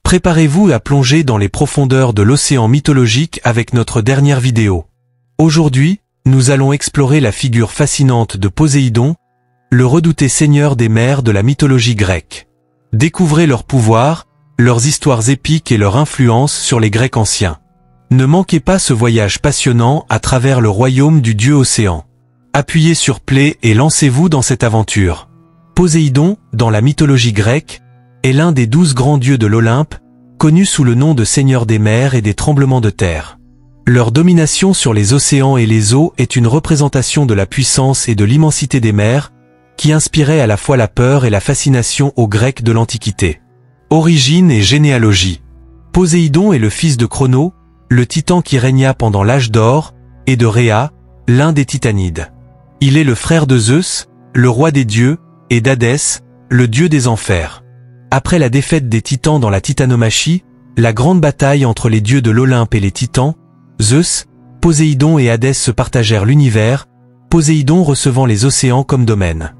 Préparez-vous à plonger dans les profondeurs de l'océan mythologique avec notre dernière vidéo. Aujourd'hui, nous allons explorer la figure fascinante de Poséidon, le redouté seigneur des mers de la mythologie grecque. Découvrez leur pouvoir, leurs histoires épiques et leur influence sur les Grecs anciens. Ne manquez pas ce voyage passionnant à travers le royaume du dieu océan. Appuyez sur play et lancez-vous dans cette aventure. Poséidon, dans la mythologie grecque, est l'un des 12 grands dieux de l'Olympe, connu sous le nom de seigneur des mers et des tremblements de terre. Leur domination sur les océans et les eaux est une représentation de la puissance et de l'immensité des mers, qui inspirait à la fois la peur et la fascination aux Grecs de l'Antiquité. Origine et généalogie. Poséidon est le fils de Cronos, le titan qui régna pendant l'âge d'or, et de Rhéa, l'un des Titanides. Il est le frère de Zeus, le roi des dieux, et d'Hadès, le dieu des enfers. Après la défaite des titans dans la titanomachie, la grande bataille entre les dieux de l'Olympe et les titans, Zeus, Poséidon et Hadès se partagèrent l'univers, Poséidon recevant les océans comme domaine.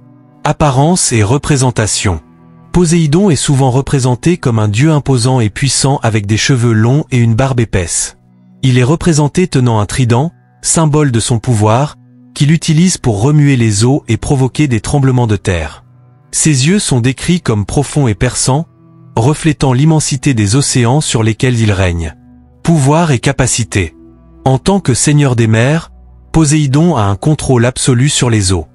Apparence et représentation. Poséidon est souvent représenté comme un dieu imposant et puissant avec des cheveux longs et une barbe épaisse. Il est représenté tenant un trident, symbole de son pouvoir, qu'il utilise pour remuer les eaux et provoquer des tremblements de terre. Ses yeux sont décrits comme profonds et perçants, reflétant l'immensité des océans sur lesquels il règne. Pouvoir et capacité. En tant que seigneur des mers, Poséidon a un contrôle absolu sur les eaux.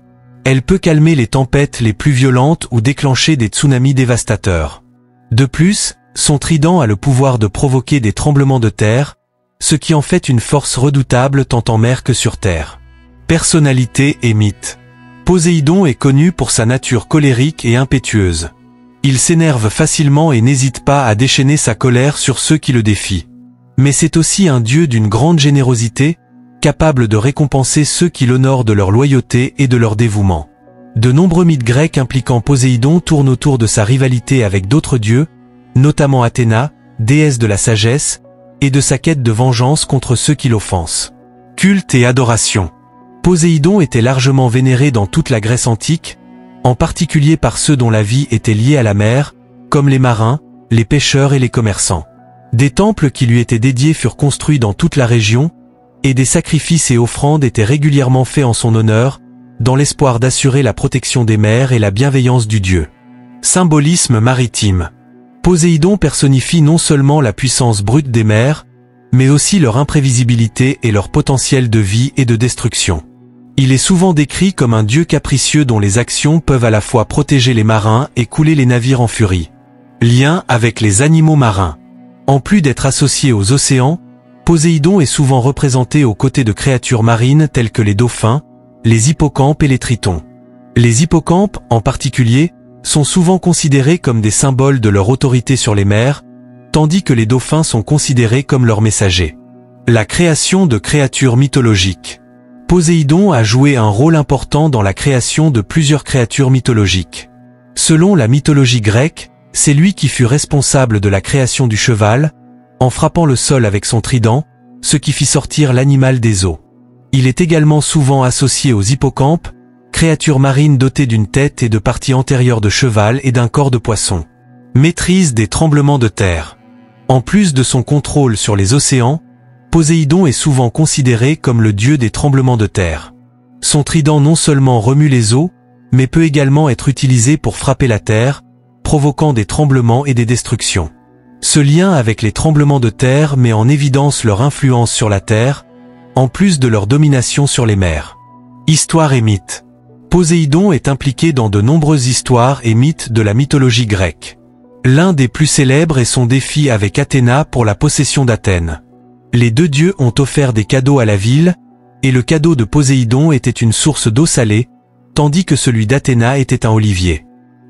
Elle peut calmer les tempêtes les plus violentes ou déclencher des tsunamis dévastateurs. De plus, son trident a le pouvoir de provoquer des tremblements de terre, ce qui en fait une force redoutable tant en mer que sur terre. Personnalité et mythe. Poséidon est connu pour sa nature colérique et impétueuse. Il s'énerve facilement et n'hésite pas à déchaîner sa colère sur ceux qui le défient. Mais c'est aussi un dieu d'une grande générosité, capable de récompenser ceux qui l'honorent de leur loyauté et de leur dévouement. De nombreux mythes grecs impliquant Poséidon tournent autour de sa rivalité avec d'autres dieux, notamment Athéna, déesse de la sagesse, et de sa quête de vengeance contre ceux qui l'offensent. Culte et adoration. Poséidon était largement vénéré dans toute la Grèce antique, en particulier par ceux dont la vie était liée à la mer, comme les marins, les pêcheurs et les commerçants. Des temples qui lui étaient dédiés furent construits dans toute la région, et des sacrifices et offrandes étaient régulièrement faits en son honneur, dans l'espoir d'assurer la protection des mers et la bienveillance du dieu. Symbolisme maritime. Poséidon personnifie non seulement la puissance brute des mers, mais aussi leur imprévisibilité et leur potentiel de vie et de destruction. Il est souvent décrit comme un dieu capricieux dont les actions peuvent à la fois protéger les marins et couler les navires en furie. Lien avec les animaux marins. En plus d'être associé aux océans, Poséidon est souvent représenté aux côtés de créatures marines telles que les dauphins, les hippocampes et les tritons. Les hippocampes, en particulier, sont souvent considérés comme des symboles de leur autorité sur les mers, tandis que les dauphins sont considérés comme leurs messagers. La création de créatures mythologiques. Poséidon a joué un rôle important dans la création de plusieurs créatures mythologiques. Selon la mythologie grecque, c'est lui qui fut responsable de la création du cheval, en frappant le sol avec son trident, ce qui fit sortir l'animal des eaux. Il est également souvent associé aux hippocampes, créatures marines dotées d'une tête et de parties antérieures de cheval et d'un corps de poisson. Maîtrise des tremblements de terre. En plus de son contrôle sur les océans, Poséidon est souvent considéré comme le dieu des tremblements de terre. Son trident non seulement remue les eaux, mais peut également être utilisé pour frapper la terre, provoquant des tremblements et des destructions. Ce lien avec les tremblements de terre met en évidence leur influence sur la terre, en plus de leur domination sur les mers. Histoire et mythes. Poséidon est impliqué dans de nombreuses histoires et mythes de la mythologie grecque. L'un des plus célèbres est son défi avec Athéna pour la possession d'Athènes. Les deux dieux ont offert des cadeaux à la ville, et le cadeau de Poséidon était une source d'eau salée, tandis que celui d'Athéna était un olivier.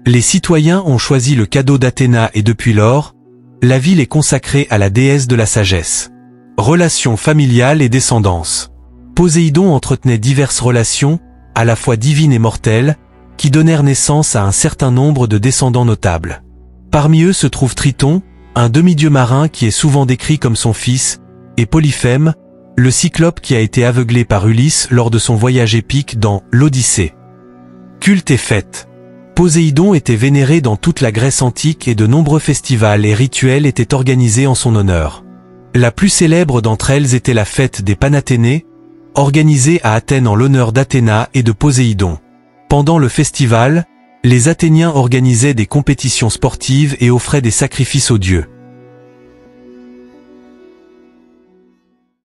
Les citoyens ont choisi le cadeau d'Athéna et depuis lors, la ville est consacrée à la déesse de la sagesse. Relations familiales et descendance. Poséidon entretenait diverses relations, à la fois divines et mortelles, qui donnèrent naissance à un certain nombre de descendants notables. Parmi eux se trouve Triton, un demi-dieu marin qui est souvent décrit comme son fils, et Polyphème, le cyclope qui a été aveuglé par Ulysse lors de son voyage épique dans l'Odyssée. Culte et fête. Poséidon était vénéré dans toute la Grèce antique et de nombreux festivals et rituels étaient organisés en son honneur. La plus célèbre d'entre elles était la fête des Panathénées, organisée à Athènes en l'honneur d'Athéna et de Poséidon. Pendant le festival, les Athéniens organisaient des compétitions sportives et offraient des sacrifices aux dieux.